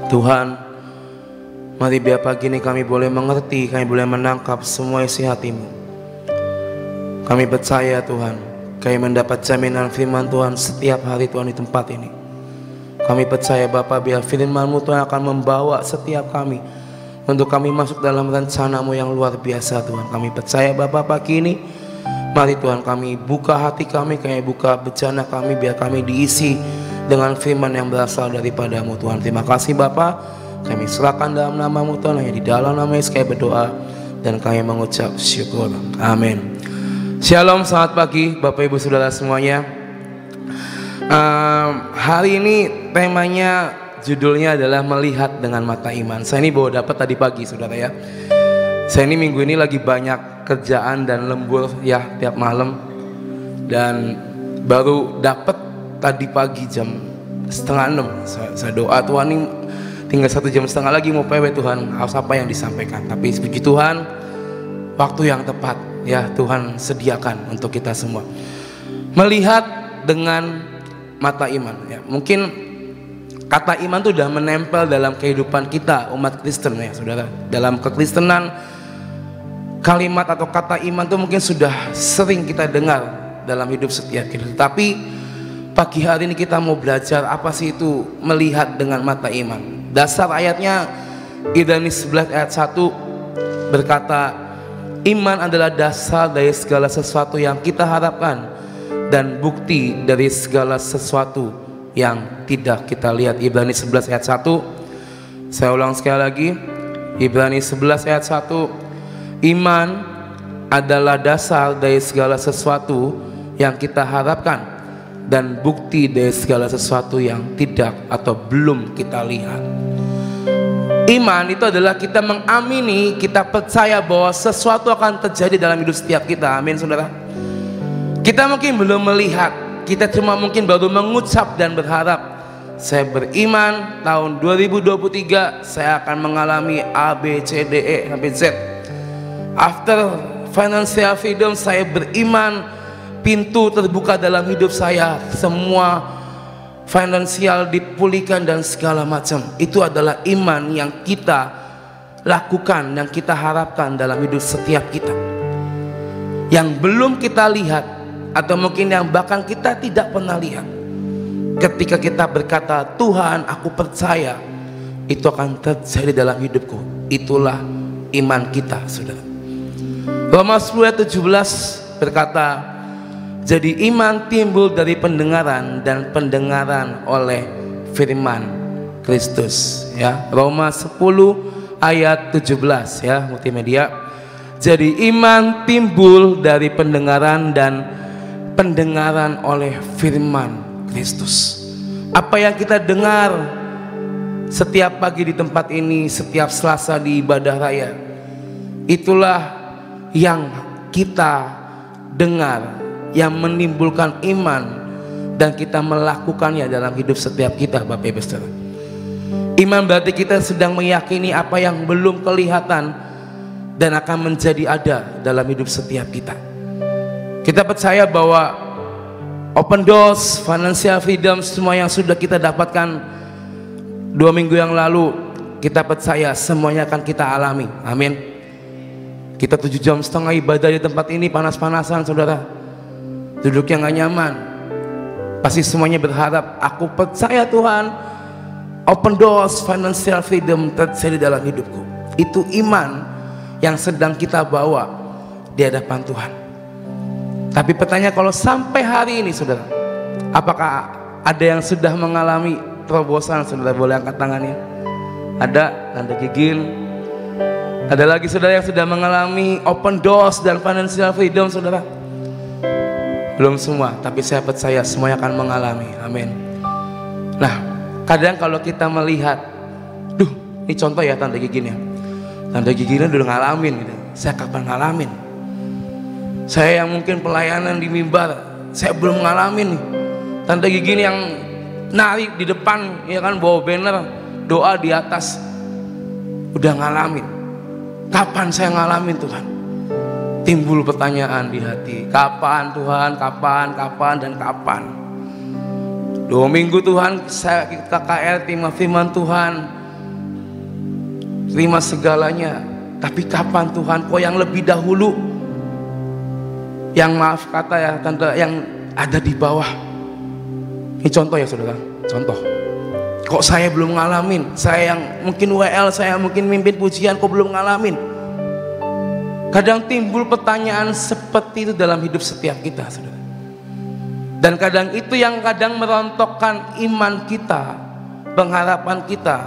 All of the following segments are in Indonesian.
Tuhan, mari biar pagi ini kami boleh mengerti, kami boleh menangkap semua isi hati-Mu. Kami percaya Tuhan, kami mendapat jaminan firman Tuhan setiap hari Tuhan di tempat ini. Kami percaya Bapa, biar firman-Mu Tuhan akan membawa setiap kami untuk kami masuk dalam rencana-Mu yang luar biasa Tuhan. Kami percaya Bapa, pagi ini mari Tuhan kami buka hati kami buka bejana kami, biar kami diisi dengan firman yang berasal daripada-Mu Tuhan. Terima kasih Bapa, kami serahkan dalam nama-Mu Tuhan, hanya di dalam nama Yesus kami berdoa dan kami mengucap syukur. Amin. Shalom, selamat pagi Bapak Ibu Saudara semuanya. Hari ini temanya, judulnya adalah melihat dengan mata iman. Saya ini baru dapat tadi pagi Saudara ya. Saya ini minggu ini lagi banyak kerjaan dan lembur ya tiap malam, dan baru dapat tadi pagi jam 5:30. Saya doa Tuhan, ini tinggal 1 jam setengah lagi mau PW Tuhan, harus apa yang disampaikan. Tapi puji Tuhan, waktu yang tepat ya Tuhan sediakan untuk kita semua. Melihat dengan mata iman ya. Mungkin kata iman itu sudah menempel dalam kehidupan kita umat Kristen ya Saudara. Dalam kekristenan, kalimat atau kata iman itu mungkin sudah sering kita dengar dalam hidup setiap kita. Tapi pagi hari ini kita mau belajar apa sih itu melihat dengan mata iman. Dasar ayatnya Ibrani 11 ayat 1 berkata, iman adalah dasar dari segala sesuatu yang kita harapkan dan bukti dari segala sesuatu yang tidak kita lihat. Ibrani 11 ayat 1. Saya ulang sekali lagi, Ibrani 11 ayat 1. Iman adalah dasar dari segala sesuatu yang kita harapkan dan bukti dari segala sesuatu yang tidak atau belum kita lihat. Iman itu adalah kita mengamini, kita percaya bahwa sesuatu akan terjadi dalam hidup setiap kita. Amin Saudara. Kita mungkin belum melihat, kita cuma mungkin baru mengucap dan berharap, saya beriman tahun 2023 saya akan mengalami A, B, C, D, E sampai Z. After financial freedom, saya beriman pintu terbuka dalam hidup saya, semua finansial dipulihkan dan segala macam. Itu adalah iman yang kita lakukan, yang kita harapkan dalam hidup setiap kita, yang belum kita lihat atau mungkin yang bahkan kita tidak pernah lihat. Ketika kita berkata, Tuhan aku percaya itu akan terjadi dalam hidupku, itulah iman kita Saudara. Roma 10 ayat 17 berkata, jadi iman timbul dari pendengaran dan pendengaran oleh firman Kristus ya. Roma 10 ayat 17 ya multimedia. Jadi iman timbul dari pendengaran dan pendengaran oleh firman Kristus. Apa yang kita dengar setiap pagi di tempat ini, setiap Selasa di ibadah raya, itulah yang kita dengar, yang menimbulkan iman dan kita melakukannya dalam hidup setiap kita Bapak Ibu Saudara. Iman berarti kita sedang meyakini apa yang belum kelihatan dan akan menjadi ada dalam hidup setiap kita. Kita percaya bahwa open doors, financial freedom, semua yang sudah kita dapatkan 2 minggu yang lalu, kita percaya semuanya akan kita alami. Amin. Kita 7 jam setengah ibadah di tempat ini, panas-panasan Saudara, duduknya gak nyaman, pasti semuanya berharap, aku percaya Tuhan open doors, financial freedom terjadi dalam hidupku. Itu iman yang sedang kita bawa di hadapan Tuhan. Tapi pertanyaan, kalau sampai hari ini Saudara, apakah ada yang sudah mengalami terobosan? Saudara boleh angkat tangannya. Ada, tanda gigil. Ada lagi Saudara yang sudah mengalami open doors dan financial freedom Saudara? Belum semua, tapi saya percaya semuanya akan mengalami. Amin. Nah, kadang kalau kita melihat, ini contoh ya tanda giginya. Tanda giginya udah ngalamin gitu. Saya kapan ngalamin? Saya yang mungkin pelayanan di mimbar, saya belum ngalamin nih. Tanda gigi yang nari di depan, ya kan, bawa banner doa di atas, udah ngalamin. Kapan saya ngalamin Tuhan? Timbul pertanyaan di hati, kapan Tuhan, kapan dan kapan. 2 minggu Tuhan kita KL terima firman Tuhan, terima segalanya. Tapi kapan Tuhan kok yang lebih dahulu, yang maaf kata ya tante, yang ada di bawah. Ini contoh ya saudara, contoh. Kok saya belum ngalamin? Saya yang mungkin WL, saya mungkin mimpin pujian, kok belum ngalamin? Kadang timbul pertanyaan seperti itu dalam hidup setiap kita, saudara. Dan kadang itu yang kadang merontokkan iman kita, pengharapan kita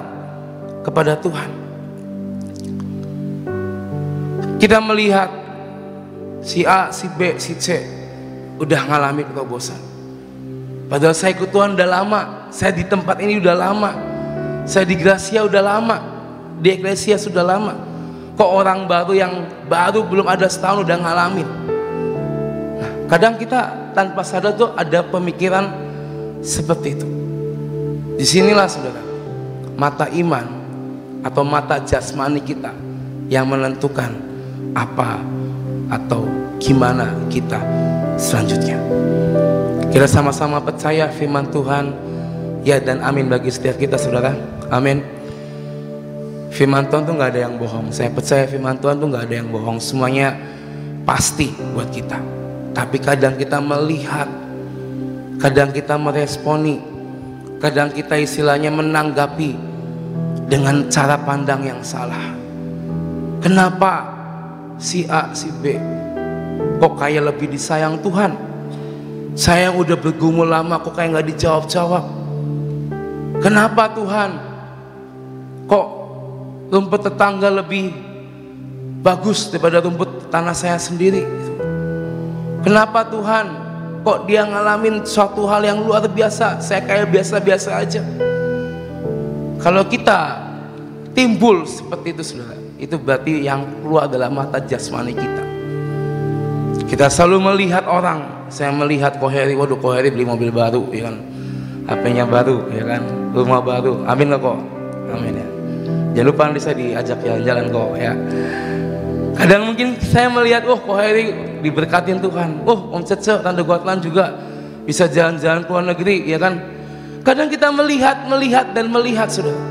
kepada Tuhan. Kita melihat si A, si B, si C udah ngalami keterobosan. Padahal saya ikut Tuhan udah lama, saya di tempat ini udah lama, saya di Gracia udah lama, di Eklesia sudah lama. Kok orang baru yang baru belum ada setahun udah ngalamin? Nah, kadang kita tanpa sadar tuh ada pemikiran seperti itu. Disinilah saudara, mata iman atau mata jasmani kita yang menentukan apa atau gimana kita selanjutnya. Kita sama-sama percaya firman Tuhan, ya dan amin bagi setiap kita saudara. Amin. Firman Tuhan tuh nggak ada yang bohong. Saya percaya firman Tuhan tuh nggak ada yang bohong. Semuanya pasti buat kita. Tapi kadang kita melihat, kadang kita meresponi, kadang kita istilahnya menanggapi dengan cara pandang yang salah. Kenapa si A, si B kok kayak lebih disayang Tuhan? Saya yang udah bergumul lama kok kayak nggak dijawab-jawab. Kenapa Tuhan kok rumput tetangga lebih bagus daripada rumput tanah saya sendiri? Kenapa Tuhan kok dia ngalamin suatu hal yang luar biasa, saya kayak biasa-biasa aja? Kalau kita timbul seperti itu saudara, itu berarti yang keluar adalah mata jasmani kita. Kita selalu melihat orang. Saya melihat Koheri, waduh Koheri beli mobil baru, ya kan, HP-nya baru, ya kan, rumah baru. Amin lah kok, amin ya. Jangan lupa nanti saya diajak jalan-jalan kok ya. Kadang mungkin saya melihat, oh Koheri diberkatin Tuhan, oh Om Cece, Tante Gotlan juga bisa jalan-jalan ke luar negeri, ya kan. Kadang kita melihat dan melihat saudara.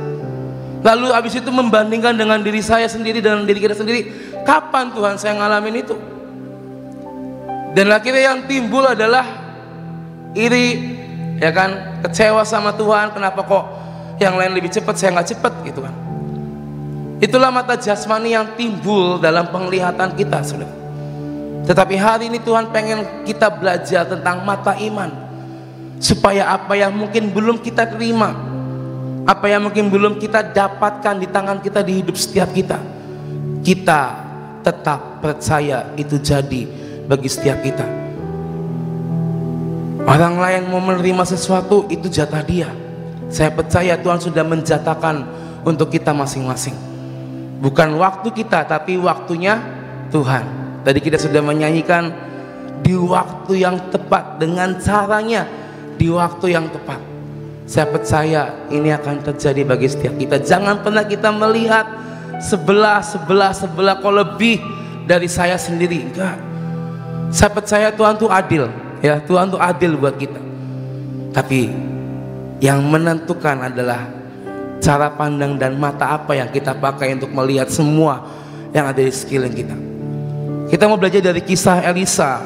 Lalu habis itu membandingkan dengan diri saya sendiri, dengan diri kita sendiri. Kapan Tuhan saya ngalamin itu? Dan akhirnya yang timbul adalah iri, ya kan, kecewa sama Tuhan. Kenapa kok yang lain lebih cepat, saya nggak cepat, gitu kan. Itulah mata jasmani yang timbul dalam penglihatan kita, saudara. Tetapi hari ini Tuhan pengen kita belajar tentang mata iman, supaya apa yang mungkin belum kita terima, apa yang mungkin belum kita dapatkan di tangan kita di hidup setiap kita, kita tetap percaya itu jadi bagi setiap kita. Orang lain mau menerima sesuatu, itu jatah dia. Saya percaya Tuhan sudah menjatahkan untuk kita masing-masing. Bukan waktu kita, tapi waktunya Tuhan. Tadi kita sudah menyanyikan di waktu yang tepat, dengan caranya di waktu yang tepat. Saya percaya ini akan terjadi bagi setiap kita. Jangan pernah kita melihat sebelah kok lebih dari saya sendiri. Enggak. Saya percaya Tuhan tuh adil, ya, Tuhan tuh adil buat kita. Tapi yang menentukan adalah cara pandang dan mata apa yang kita pakai untuk melihat semua yang ada di sekeliling kita. Kita mau belajar dari kisah Elisa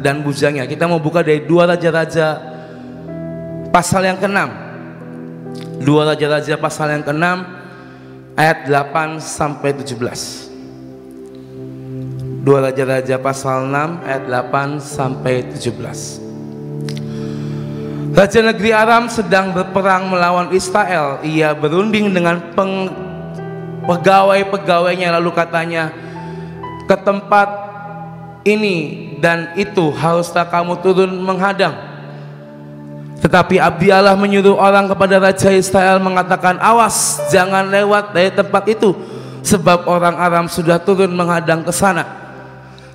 dan bujangnya. Kita mau buka dari 2 Raja-Raja pasal yang ke-6. 2 Raja-Raja pasal yang ke-6 ayat 8 sampai 17. 2 Raja-Raja pasal 6 ayat 8 sampai 17. Raja negeri Aram sedang berperang melawan Israel. Ia berunding dengan pegawai-pegawainya, lalu katanya, ke tempat ini dan itu haruslah kamu turun menghadang. Tetapi Abialah menyuruh orang kepada Raja Israel mengatakan, awas, jangan lewat dari tempat itu, sebab orang Aram sudah turun menghadang ke sana.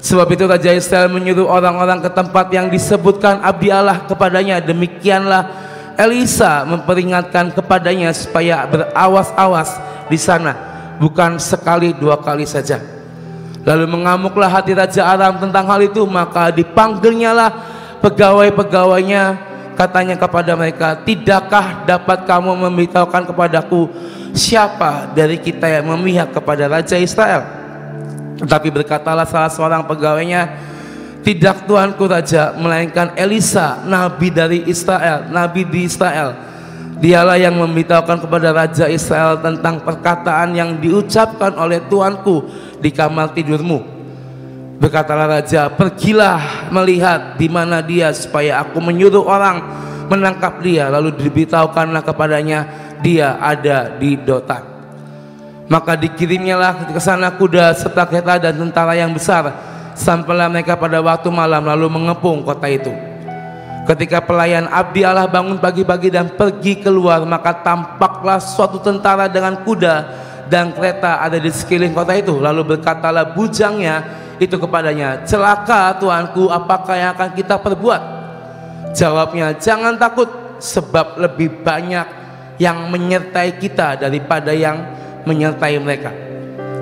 Sebab itu Raja Israel menyuruh orang-orang ke tempat yang disebutkan Abialah kepadanya. Demikianlah Elisa memperingatkan kepadanya supaya berawas-awas di sana, bukan sekali 2 kali saja. Lalu mengamuklah hati Raja Aram tentang hal itu, maka dipanggilnyalah pegawai-pegawainya. Katanya kepada mereka, tidakkah dapat kamu memberitahukan kepadaku siapa dari kita yang memihak kepada Raja Israel? Tetapi berkatalah salah seorang pegawainya, tidak tuanku raja, melainkan Elisa, nabi dari Israel, nabi di Israel. Dialah yang memberitahukan kepada Raja Israel tentang perkataan yang diucapkan oleh tuanku di kamar tidurmu. Berkatalah raja, pergilah melihat di mana dia, supaya aku menyuruh orang menangkap dia. Lalu diberitahukanlah kepadanya, dia ada di Dotan. Maka dikirimnyalah ke sana kuda serta kereta dan tentara yang besar. Sampailah mereka pada waktu malam, lalu mengepung kota itu. Ketika pelayan abdi Allah bangun pagi-pagi dan pergi keluar, maka tampaklah suatu tentara dengan kuda dan kereta ada di sekeliling kota itu. Lalu berkatalah bujangnya itu kepadanya, celaka tuanku, apakah yang akan kita perbuat? Jawabnya, jangan takut, sebab lebih banyak yang menyertai kita daripada yang menyertai mereka.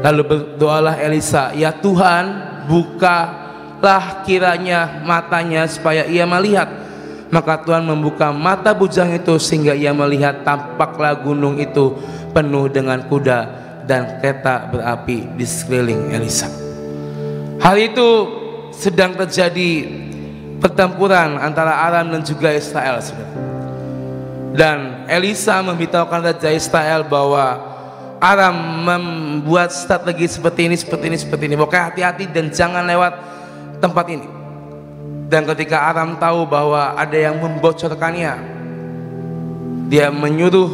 Lalu berdoalah Elisa, ya Tuhan, bukalah kiranya matanya supaya ia melihat. Maka Tuhan membuka mata bujang itu sehingga ia melihat, tampaklah gunung itu penuh dengan kuda dan kereta berapi di sekeliling Elisa. Hari itu sedang terjadi pertempuran antara Aram dan juga Israel, saudara. Dan Elisa memberitahukan Raja Israel bahwa Aram membuat strategi seperti ini. Pokoknya hati-hati dan jangan lewat tempat ini. Dan ketika Aram tahu bahwa ada yang membocorkannya, dia menyuruh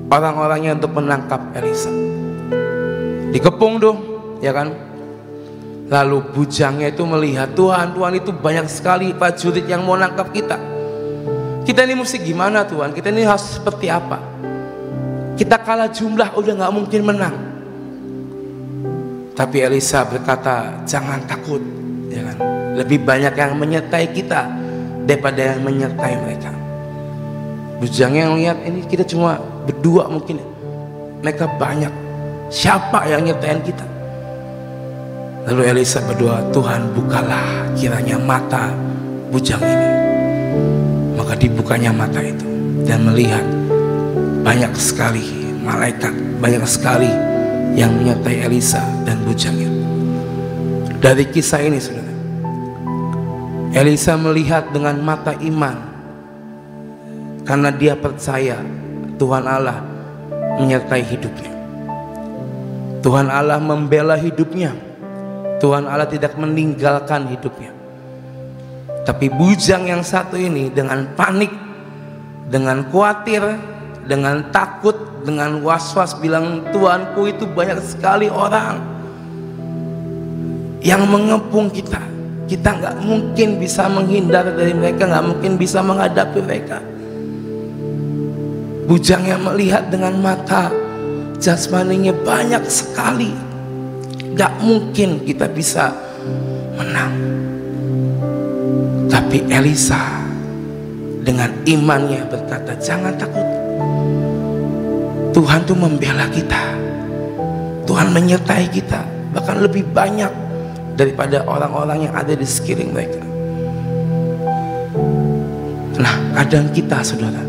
orang-orangnya untuk menangkap Elisa. Dikepung dong, ya kan? Lalu bujangnya itu melihat, Tuhan itu banyak sekali prajurit yang mau nangkap kita. Kita ini mesti gimana Tuhan? Kita ini harus seperti apa? Kita kalah jumlah udah gak mungkin menang. Tapi Elisa berkata, jangan takut, ya kan? Lebih banyak yang menyertai kita daripada yang menyertai mereka. Bujangnya yang lihat ini kita cuma berdua mungkin, mereka banyak. Siapa yang nyertain kita? Lalu Elisa berdoa, Tuhan bukalah kiranya mata bujang ini. Maka dibukanya mata itu dan melihat banyak sekali malaikat, banyak sekali yang menyertai Elisa dan bujangnya. Dari kisah ini saudara, Elisa melihat dengan mata iman karena dia percaya Tuhan Allah menyertai hidupnya. Tuhan Allah membela hidupnya. Tuhan Allah tidak meninggalkan hidupnya. Tapi bujang yang satu ini dengan panik, dengan khawatir, dengan takut, dengan was-was bilang, Tuanku itu banyak sekali orang yang mengepung kita. Kita nggak mungkin bisa menghindar dari mereka, nggak mungkin bisa menghadapi mereka. Bujangnya melihat dengan mata jasmaninya banyak sekali, nggak mungkin kita bisa menang. Tapi Elisa dengan imannya berkata, jangan takut. Tuhan tuh membela kita, Tuhan menyertai kita, bahkan lebih banyak daripada orang-orang yang ada di sekeliling mereka. Nah, kadang kita saudara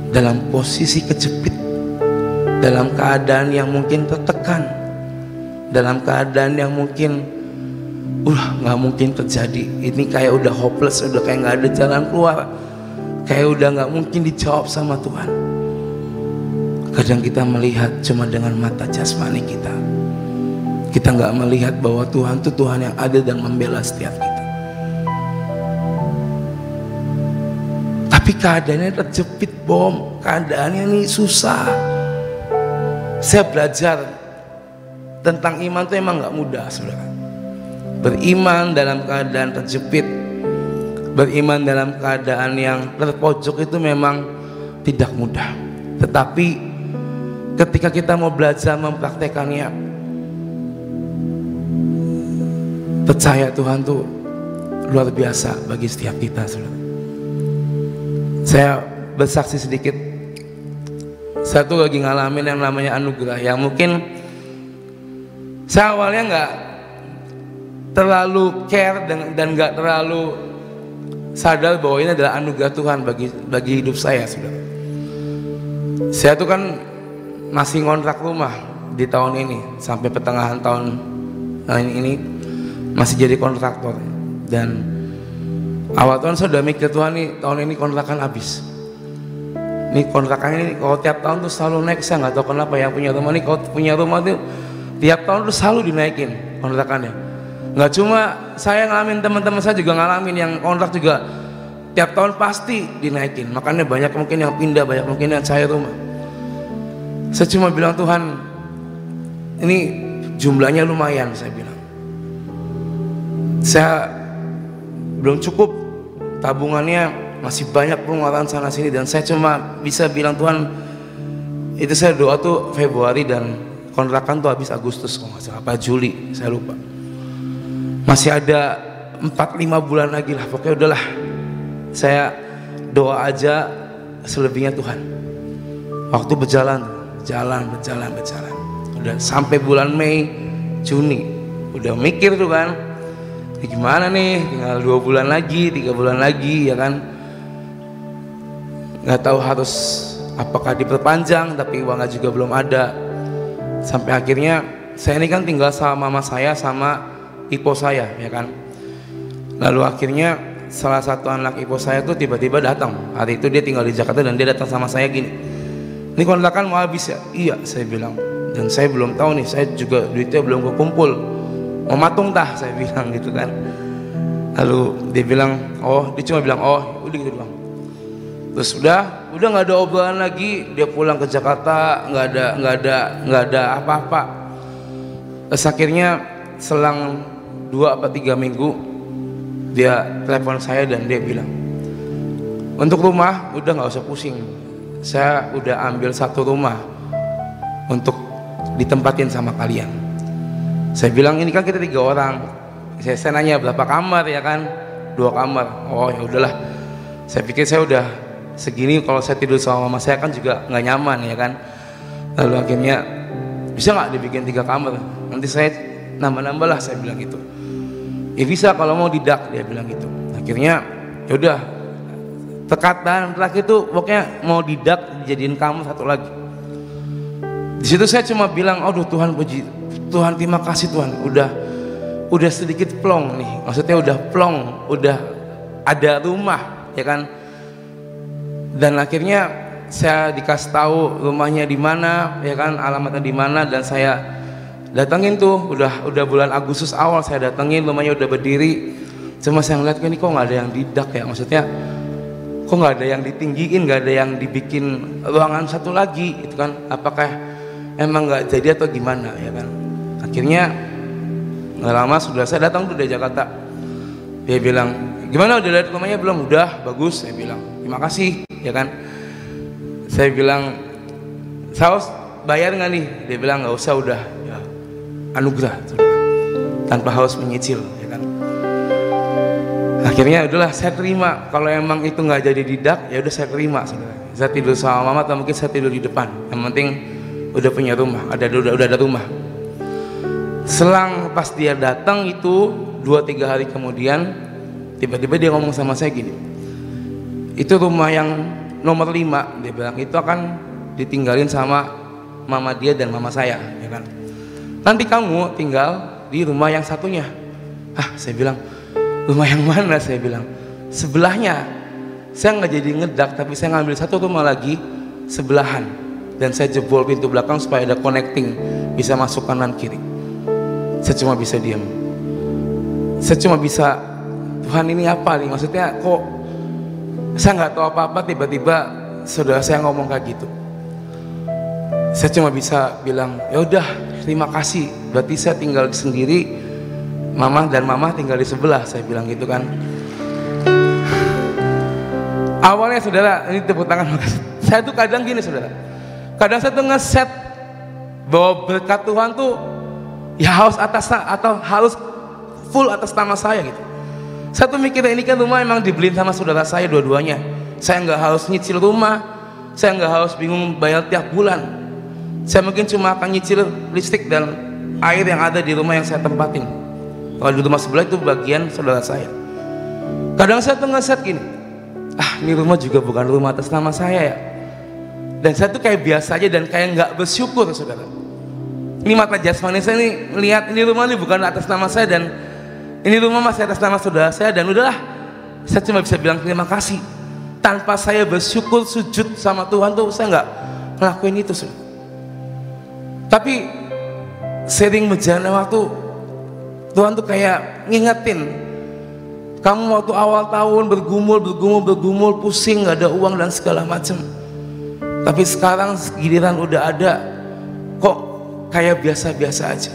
dalam posisi kejepit, dalam keadaan yang mungkin tertekan, dalam keadaan yang mungkin nggak mungkin terjadi, ini kayak udah hopeless, udah kayak nggak ada jalan keluar, kayak udah nggak mungkin dijawab sama Tuhan. Kadang kita melihat cuma dengan mata jasmani kita. Kita nggak melihat bahwa Tuhan itu Tuhan yang ada dan membela setiap kita. Tapi keadaannya terjepit bom, keadaannya ini susah. Saya belajar tentang iman itu emang nggak mudah, saudara. Beriman dalam keadaan terjepit, beriman dalam keadaan yang terpojok itu memang tidak mudah. Tetapi ketika kita mau belajar mempraktekannya, percaya Tuhan tuh luar biasa bagi setiap kita, saudara. Saya bersaksi sedikit. Saya tuh lagi ngalamin yang namanya anugerah, yang mungkin saya awalnya nggak terlalu care dan nggak terlalu sadar bahwa ini adalah anugerah Tuhan bagi hidup saya, saudara. Saya tuh kan masih ngontrak rumah di tahun ini sampai pertengahan tahun ini masih jadi kontraktor. Dan awal tahun saya udah mikir, Tuhan nih tahun ini kontrakan habis. Ini kontrakannya ini kalau tiap tahun tuh selalu naik, saya nggak tahu kenapa. Yang punya rumah nih, kalau punya rumah tuh tiap tahun tuh selalu dinaikin kontrakannya. Nggak cuma saya ngalamin, teman-teman saya juga ngalamin yang kontrak juga tiap tahun pasti dinaikin. Makanya banyak mungkin yang pindah, banyak mungkin yang cari rumah. Saya cuma bilang, Tuhan ini jumlahnya lumayan, saya bilang. Saya belum cukup, tabungannya masih banyak pengeluaran sana sini, dan saya cuma bisa bilang, Tuhan, itu saya doa tuh Februari dan kontrakan tuh habis Agustus kalau nggak salah, apa Juli, saya lupa. Masih ada 4-5 bulan lagi lah, pokoknya udahlah. Saya doa aja, selebihnya Tuhan. Waktu berjalan. Udah sampai bulan Mei, Juni, udah mikir tuh kan, gimana nih, tinggal 2 bulan lagi, 3 bulan lagi, ya kan. Nggak tahu harus apakah diperpanjang, tapi uangnya juga belum ada. Sampai akhirnya saya ini kan tinggal sama mama saya sama ipo saya, ya kan. Lalu akhirnya salah satu anak ipo saya tuh tiba-tiba datang. Hari itu dia tinggal di Jakarta dan dia datang sama saya gini, ini kontrakan mau habis ya? Iya, saya bilang. Dan saya belum tahu nih, saya juga duitnya belum kekumpul, mau matung tah, saya bilang gitu kan. Lalu dia bilang, oh, dia cuma bilang, oh, udah gitu doang. Terus udah nggak ada obrolan lagi. Dia pulang ke Jakarta, nggak ada apa-apa. Terus akhirnya selang 2 atau 3 minggu dia telepon saya dan dia bilang, untuk rumah udah nggak usah pusing, saya udah ambil 1 rumah untuk ditempatin sama kalian. Saya bilang, ini kan kita 3 orang. Saya nanya berapa kamar, ya kan, 2 kamar. Oh ya udahlah, saya pikir saya udah segini, kalau saya tidur sama mama saya kan juga nggak nyaman, ya kan. Lalu akhirnya, bisa nggak dibikin 3 kamar, nanti saya nambah-nambah lah, saya bilang gitu. Ya bisa kalau mau didak, dia bilang gitu. Akhirnya ya udah, tekatan terakhir itu pokoknya mau didak, dijadiin kamar 1 lagi. Di situ saya cuma bilang, aduh Tuhan, puji Tuhan, terima kasih Tuhan, udah sedikit plong nih, maksudnya udah plong, udah ada rumah, ya kan. Dan akhirnya saya dikasih tahu rumahnya di mana, ya kan, alamatnya di mana, dan saya datangin tuh. Udah bulan Agustus awal saya datangin, rumahnya udah berdiri. Cuma saya ngeliat, ini kok nggak ada yang didak ya, maksudnya kok nggak ada yang ditinggiin, nggak ada yang dibikin ruangan 1 lagi, gitu kan. Apakah emang nggak jadi atau gimana, ya kan. Akhirnya nggak lama sudah saya datang tuh dari Jakarta. Dia bilang, gimana, udah lihat rumahnya belum? Udah, bagus. Saya bilang, terima kasih, ya kan. Saya bilang, saus bayar nggak nih? Dia bilang, nggak usah, udah ya, anugerah, tanpa harus menyicil, ya kan. Akhirnya udahlah, saya terima. Kalau emang itu nggak jadi didak, ya udah saya terima, saudara. Saya tidur sama mama atau mungkin saya tidur di depan. Yang penting udah punya rumah, udah ada rumah. Selang pas dia datang itu 2-3 hari kemudian, tiba-tiba dia ngomong sama saya gini, itu rumah yang nomor 5, dia bilang, itu akan ditinggalin sama mama dia dan mama saya, ya kan. Nanti kamu tinggal di rumah yang satunya. Saya bilang, rumah yang mana? Saya bilang, sebelahnya. Saya nggak jadi ngedak, tapi saya ngambil 1 rumah lagi sebelahan, dan saya jebol pintu belakang supaya ada connecting, bisa masuk kanan kiri. Saya cuma bisa diam. Saya cuma bisa, Tuhan ini apa nih? Maksudnya kok saya nggak tahu apa-apa, tiba-tiba saudara saya ngomong kayak gitu. Saya cuma bisa bilang, ya udah, terima kasih. Berarti saya tinggal sendiri, mama tinggal di sebelah. Saya bilang gitu kan. Awalnya saudara, ini tepuk tangan. Saya tuh kadang gini saudara, kadang saya tuh ngeset bahwa berkat Tuhan tuh ya harus harus full atas nama saya gitu. Saya tuh mikirnya, ini kan rumah emang dibeliin sama saudara saya dua-duanya. Saya nggak harus nyicil rumah, saya nggak harus bingung bayar tiap bulan. Saya mungkin cuma akan nyicil listrik dan air yang ada di rumah yang saya tempatin. Kalau di rumah sebelah itu bagian saudara saya. Kadang saya tuh ngeset gini, ini rumah juga bukan rumah atas nama saya ya. Dan saya tuh kayak biasa aja dan kayak nggak bersyukur, saudara. Ini mata jasmani saya nih lihat ini rumah ini bukan atas nama saya dan ini rumah masih atas nama saudara saya, dan udahlah saya cuma bisa bilang terima kasih. Tanpa saya bersyukur sujud sama Tuhan tuh saya nggak ngelakuin itu, saudara. Tapi sering berjalannya waktu Tuhan tuh kayak ngingetin, kamu waktu awal tahun bergumul pusing nggak ada uang dan segala macam. Tapi sekarang giliran udah ada, kok kayak biasa-biasa aja.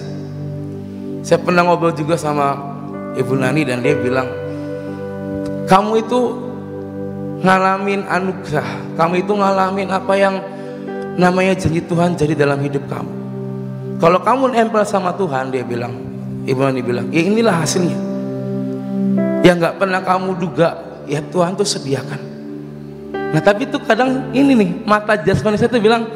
Saya pernah ngobrol juga sama Ibu Nani dan dia bilang, kamu itu ngalamin anugerah, kamu itu ngalamin apa yang namanya janji Tuhan jadi dalam hidup kamu. Kalau kamu nempel sama Tuhan, dia bilang, Ibu Nani bilang, ya inilah hasilnya. Yang nggak pernah kamu duga, ya Tuhan tuh sediakan. Nah tapi tuh kadang ini nih, mata jasmani saya tuh bilang,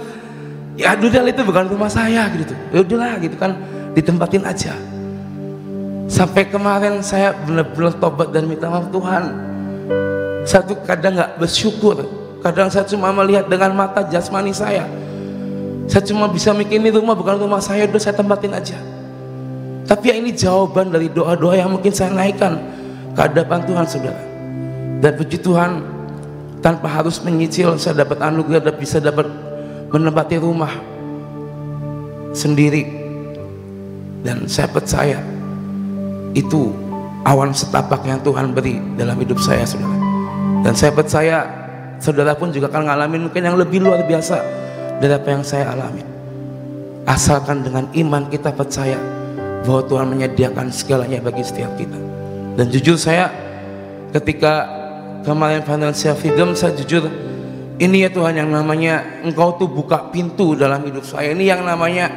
ya udah itu bukan rumah saya gitu. Ya udahlah gitu kan, ditempatin aja. Sampai kemarin saya benar-benar tobat dan minta maaf Tuhan. Saya tuh kadang nggak bersyukur. Kadang saya cuma melihat dengan mata jasmani saya. Saya cuma bisa mikir ini rumah bukan rumah saya, udah saya tempatin aja. Tapi ya ini jawaban dari doa-doa yang mungkin saya naikkan ke hadapan Tuhan, saudara. Dan puji Tuhan, tanpa harus menyicil saya dapat anugerah dan bisa dapat menempati rumah sendiri. Dan saya percaya itu awan setapak yang Tuhan beri dalam hidup saya, saudara. Dan saya percaya saudara pun juga akan ngalamin mungkin yang lebih luar biasa dari apa yang saya alami. Asalkan dengan iman kita percaya bahwa Tuhan menyediakan segalanya bagi setiap kita. Dan jujur saya ketika kemarin financial freedom, saya jujur ini ya Tuhan yang namanya Engkau tuh buka pintu dalam hidup saya. Ini yang namanya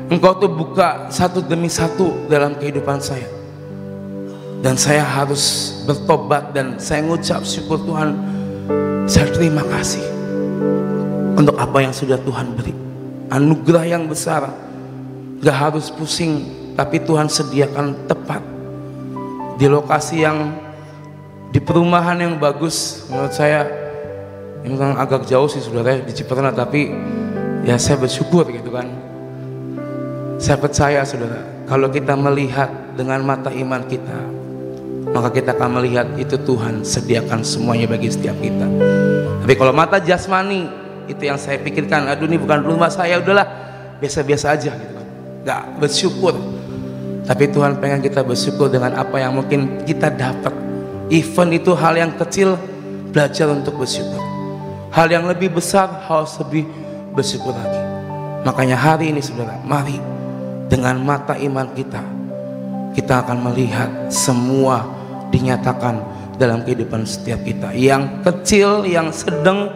Engkau tuh buka satu demi satu dalam kehidupan saya. Dan saya harus bertobat dan saya ngucap syukur Tuhan. Saya terima kasih untuk apa yang sudah Tuhan beri. Anugerah yang besar, gak harus pusing, tapi Tuhan sediakan tepat di lokasi yang, di perumahan yang bagus. Menurut saya ini memang agak jauh sih saudara di Ciperna, tapi ya saya bersyukur gitu kan. Saya percaya saudara, kalau kita melihat dengan mata iman kita, maka kita akan melihat itu Tuhan sediakan semuanya bagi setiap kita. Tapi kalau mata jasmani, itu yang saya pikirkan, aduh ini bukan rumah saya, udahlah biasa-biasa aja gitu kan, gak bersyukur. Tapi Tuhan pengen kita bersyukur dengan apa yang mungkin kita dapat. Even itu hal yang kecil, belajar untuk bersyukur. Hal yang lebih besar, harus lebih bersyukur lagi. Makanya hari ini saudara, mari dengan mata iman kita akan melihat semua dinyatakan dalam kehidupan setiap kita. Yang kecil, yang sedang,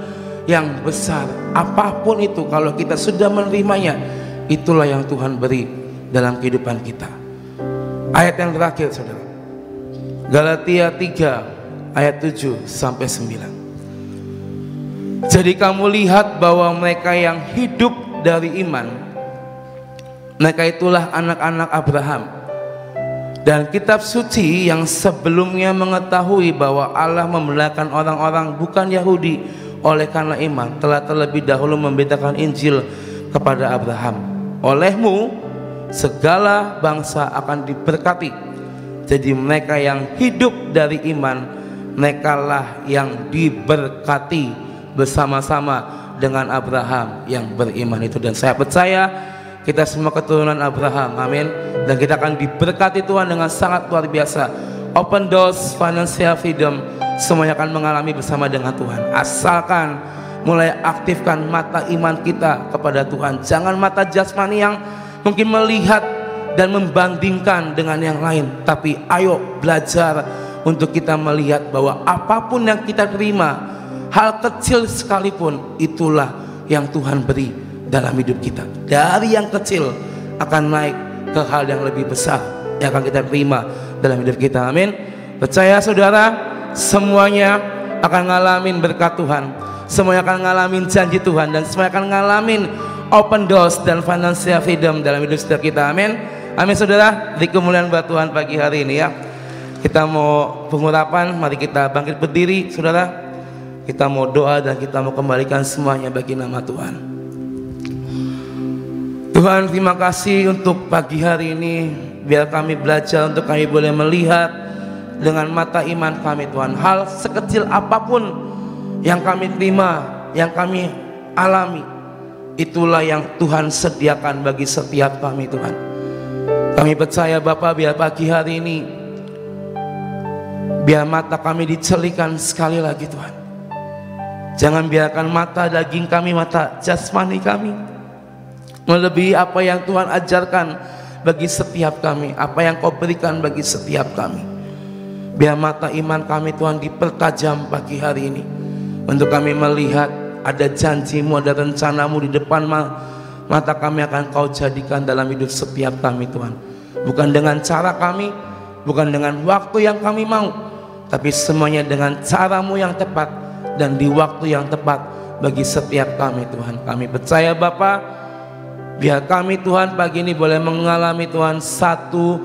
yang besar, apapun itu, kalau kita sudah menerimanya, itulah yang Tuhan beri dalam kehidupan kita. Ayat yang terakhir saudara, Galatia 3 ayat 7 sampai 9. Jadi kamu lihat bahwa mereka yang hidup dari iman, mereka itulah anak-anak Abraham. Dan kitab suci yang sebelumnya mengetahui bahwa Allah membenarkan orang-orang bukan Yahudi oleh karena iman, telah terlebih dahulu memberitakan Injil kepada Abraham. Olehmu segala bangsa akan diberkati. Jadi mereka yang hidup dari iman, merekalah yang diberkati bersama-sama dengan Abraham yang beriman itu. Dan saya percaya kita semua keturunan Abraham, amin. Dan kita akan diberkati Tuhan dengan sangat luar biasa. Open Doors Financial Freedom, semuanya akan mengalami bersama dengan Tuhan. Asalkan mulai aktifkan mata iman kita kepada Tuhan. Jangan mata jasmani yang mungkin melihat dan membandingkan dengan yang lain. Tapi ayo belajar untuk kita melihat bahwa apapun yang kita terima, hal kecil sekalipun, itulah yang Tuhan beri dalam hidup kita. Dari yang kecil akan naik ke hal yang lebih besar yang akan kita terima dalam hidup kita, amin. Percaya saudara, semuanya akan ngalamin berkat Tuhan, semuanya akan ngalamin janji Tuhan, dan semuanya akan ngalamin open doors dan financial freedom dalam hidup setiap kita, amin. Amin saudara. Di kemuliaan buat Tuhan pagi hari ini ya, kita mau pengurapan. Mari kita bangkit berdiri saudara. Kita mau doa dan kita mau kembalikan semuanya bagi nama Tuhan. Tuhan, terima kasih untuk pagi hari ini. Biar kami belajar untuk kami boleh melihat dengan mata iman kami Tuhan. Hal sekecil apapun yang kami terima, yang kami alami, itulah yang Tuhan sediakan bagi setiap kami Tuhan. Kami percaya Bapa, biar pagi hari ini, biar mata kami dicelikan sekali lagi Tuhan. Jangan biarkan mata daging kami, mata jasmani kami melebihi apa yang Tuhan ajarkan bagi setiap kami, apa yang Kau berikan bagi setiap kami. Biar mata iman kami Tuhan dipertajam pagi hari ini, untuk kami melihat ada janji-Mu, ada rencana-Mu di depan mata kami akan Kau jadikan dalam hidup setiap kami Tuhan. Bukan dengan cara kami, bukan dengan waktu yang kami mau, tapi semuanya dengan cara-Mu yang tepat dan di waktu yang tepat bagi setiap kami Tuhan. Kami percaya Bapa, biar kami Tuhan pagi ini boleh mengalami Tuhan satu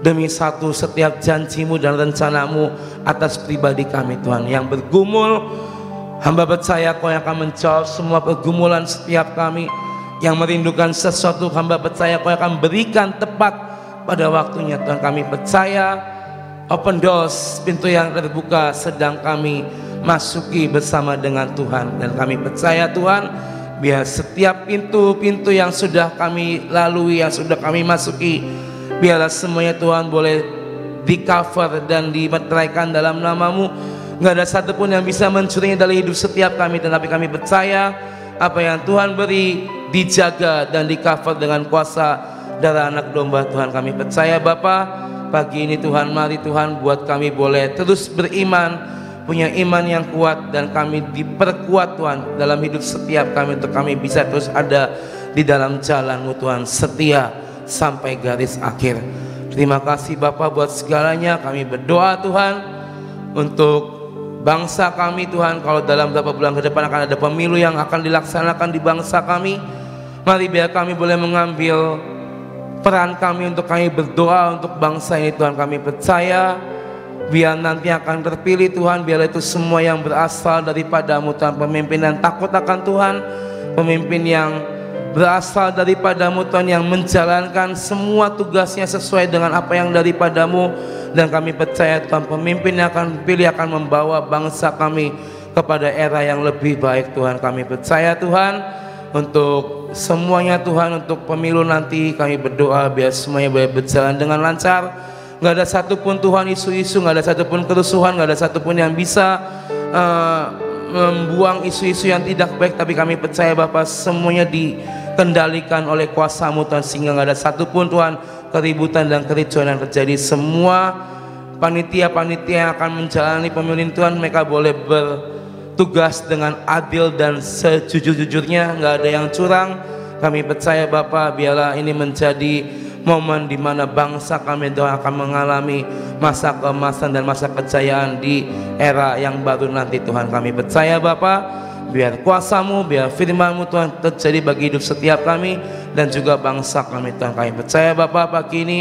demi satu setiap janji-Mu dan rencana-Mu atas pribadi kami Tuhan. Yang bergumul, hamba percaya Kau yang akan menjawab semua pergumulan setiap kami. Yang merindukan sesuatu, hamba percaya Kau yang akan berikan tepat pada waktunya Tuhan. Kami percaya open doors, pintu yang terbuka sedang kami masuki bersama dengan Tuhan. Dan kami percaya Tuhan, biar setiap pintu-pintu yang sudah kami lalui, yang sudah kami masuki, biarlah semuanya Tuhan boleh di cover dan dimeteraikan dalam nama-Mu. Nggak ada satupun yang bisa mencurinya dari hidup setiap kami. Tetapi kami percaya apa yang Tuhan beri dijaga dan di cover dengan kuasa darah anak domba Tuhan. Kami percaya Bapa, pagi ini Tuhan, mari Tuhan buat kami boleh terus beriman, punya iman yang kuat, dan kami diperkuat Tuhan dalam hidup setiap kami, untuk kami bisa terus ada di dalam jalan-Mu Tuhan, setia sampai garis akhir. Terima kasih Bapa buat segalanya. Kami berdoa Tuhan untuk bangsa kami Tuhan. Kalau dalam beberapa bulan ke depan akan ada pemilu yang akan dilaksanakan di bangsa kami, mari biar kami boleh mengambil peran kami untuk kami berdoa untuk bangsa ini Tuhan. Kami percaya biar nanti akan terpilih Tuhan, biar itu semua yang berasal daripada-Mu Tuhan. Pemimpin yang takut akan Tuhan, pemimpin yang berasal daripada-Mu Tuhan, yang menjalankan semua tugasnya sesuai dengan apa yang daripada-Mu. Dan kami percaya Tuhan, pemimpin yang akan pilih akan membawa bangsa kami kepada era yang lebih baik Tuhan. Kami percaya Tuhan untuk semuanya Tuhan, untuk pemilu nanti kami berdoa biar semuanya boleh berjalan dengan lancar. Nggak ada satupun Tuhan isu-isu, nggak ada satupun kerusuhan, nggak ada satupun yang bisa membuang isu-isu yang tidak baik. Tapi kami percaya Bapak, semuanya dikendalikan oleh kuasa-Mu Tuhan, sehingga nggak ada satupun Tuhan keributan dan kericuan yang terjadi. Semua panitia-panitia yang akan menjalani pemilu Tuhan, mereka boleh bertugas dengan adil dan sejujur-jujurnya, nggak ada yang curang. Kami percaya Bapak, biarlah ini menjadi momen di mana bangsa kami Tuhan akan mengalami masa keemasan dan masa kejayaan di era yang baru nanti Tuhan. Kami percaya Bapa, biar kuasa-Mu, biar firman-Mu Tuhan terjadi bagi hidup setiap kami dan juga bangsa kami Tuhan. Kami percaya Bapa, pagi ini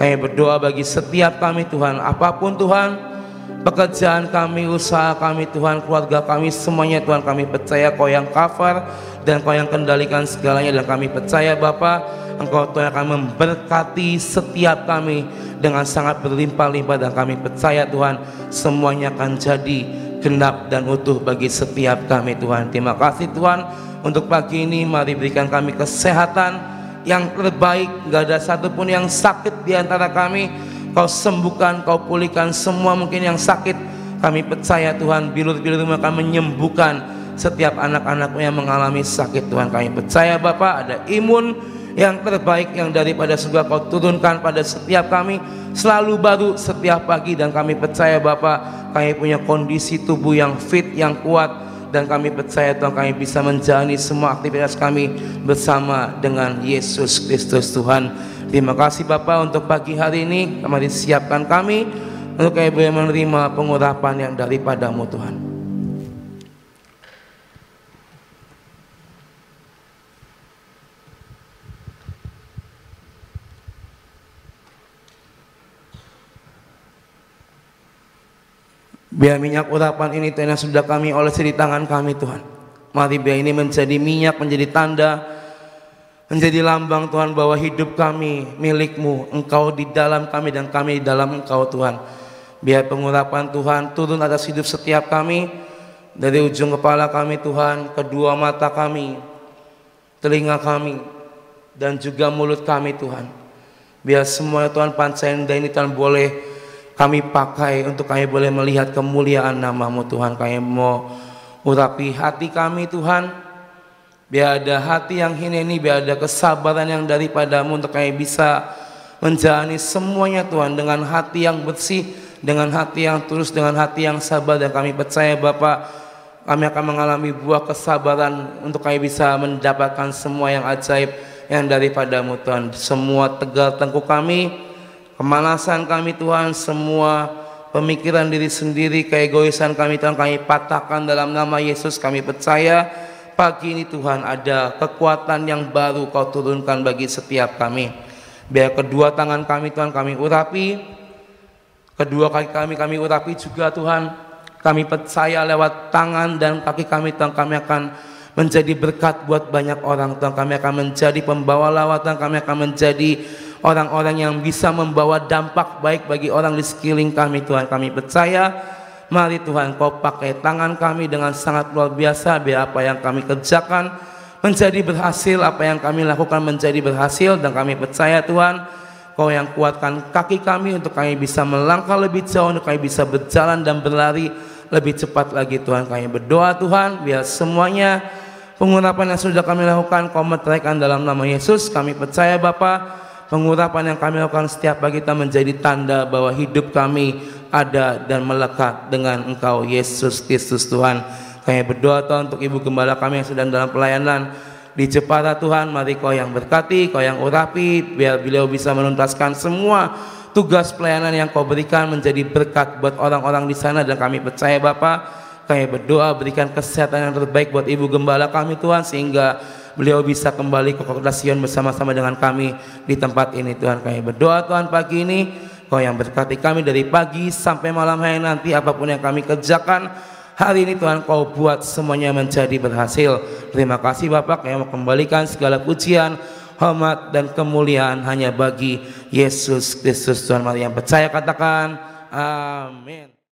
kami berdoa bagi setiap kami Tuhan, apapun Tuhan pekerjaan kami, usaha kami Tuhan, keluarga kami, semuanya Tuhan, kami percaya Kau yang cover dan Kau yang kendalikan segalanya. Dan kami percaya Bapa, Engkau Tuhan akan memberkati setiap kami dengan sangat berlimpah-limpah. Dan kami percaya Tuhan, semuanya akan jadi genap dan utuh bagi setiap kami Tuhan. Terima kasih Tuhan untuk pagi ini. Mari berikan kami kesehatan yang terbaik. Gak ada satupun yang sakit di antara kami. Kau sembuhkan, Kau pulihkan semua mungkin yang sakit. Kami percaya Tuhan, bilur-bilur-Mu akan menyembuhkan setiap anak-anak-Mu yang mengalami sakit Tuhan. Kami percaya Bapak, ada imun yang terbaik yang daripada surga Kau turunkan pada setiap kami, selalu baru setiap pagi. Dan kami percaya Bapak, kami punya kondisi tubuh yang fit, yang kuat. Dan kami percaya Tuhan, kami bisa menjalani semua aktivitas kami bersama dengan Yesus Kristus Tuhan. Terima kasih Bapak untuk pagi hari ini. Mari siapkan kami untuk kami boleh menerima pengurapan yang daripada-Mu Tuhan. Biar minyak urapan ini Tuhan yang sudah kami olesi di tangan kami Tuhan, mari biar ini menjadi minyak, menjadi tanda, menjadi lambang Tuhan bahwa hidup kami milik-Mu, Engkau di dalam kami dan kami di dalam Engkau Tuhan. Biar pengurapan Tuhan turun atas hidup setiap kami, dari ujung kepala kami Tuhan, kedua mata kami, telinga kami, dan juga mulut kami Tuhan. Biar semua Tuhan pancenda ini Tuhan boleh kami pakai untuk kami boleh melihat kemuliaan nama-Mu Tuhan. Kami mau urapi hati kami Tuhan, biar ada hati yang hineni, biar ada kesabaran yang daripada-Mu untuk kami bisa menjalani semuanya Tuhan dengan hati yang bersih, dengan hati yang tulus, dengan hati yang sabar. Dan kami percaya Bapa, kami akan mengalami buah kesabaran untuk kami bisa mendapatkan semua yang ajaib yang daripada-Mu Tuhan. Semua tegar tengkuk kami, kemalasan kami Tuhan, semua pemikiran diri sendiri, keegoisan kami Tuhan, kami patahkan dalam nama Yesus. Kami percaya pagi ini Tuhan ada kekuatan yang baru Kau turunkan bagi setiap kami. Biar kedua tangan kami Tuhan kami urapi, kedua kaki kami urapi juga Tuhan. Kami percaya lewat tangan dan kaki kami Tuhan, kami akan menjadi berkat buat banyak orang Tuhan. Kami akan menjadi pembawa lawatan, kami akan menjadi orang-orang yang bisa membawa dampak baik bagi orang di sekeliling kami Tuhan. Kami percaya, mari Tuhan Kau pakai tangan kami dengan sangat luar biasa, biar apa yang kami kerjakan menjadi berhasil, apa yang kami lakukan menjadi berhasil. Dan kami percaya Tuhan, Kau yang kuatkan kaki kami untuk kami bisa melangkah lebih jauh, untuk kami bisa berjalan dan berlari lebih cepat lagi Tuhan. Kami berdoa Tuhan, biar semuanya pengurapan yang sudah kami lakukan Kau meteraikan dalam nama Yesus. Kami percaya Bapa, pengurapan yang kami lakukan setiap pagi kita menjadi tanda bahwa hidup kami ada dan melekat dengan Engkau Yesus Kristus Tuhan. Kami berdoa Tuhan untuk Ibu Gembala kami yang sedang dalam pelayanan di Jepara Tuhan. Mari Kau yang berkati, Kau yang urapi, biar beliau bisa menuntaskan semua tugas pelayanan yang Kau berikan menjadi berkat buat orang-orang di sana. Dan kami percaya Bapa, kami berdoa berikan kesehatan yang terbaik buat Ibu Gembala kami Tuhan, sehingga beliau bisa kembali ke Kota Sion bersama-sama dengan kami di tempat ini Tuhan. Kami berdoa Tuhan pagi ini Kau yang berkati kami dari pagi sampai malam hari nanti. Apapun yang kami kerjakan hari ini Tuhan, Kau buat semuanya menjadi berhasil. Terima kasih Bapak, kami mau kembalikan segala pujian, hormat dan kemuliaan hanya bagi Yesus Kristus Tuhan. Mari yang percaya katakan amin.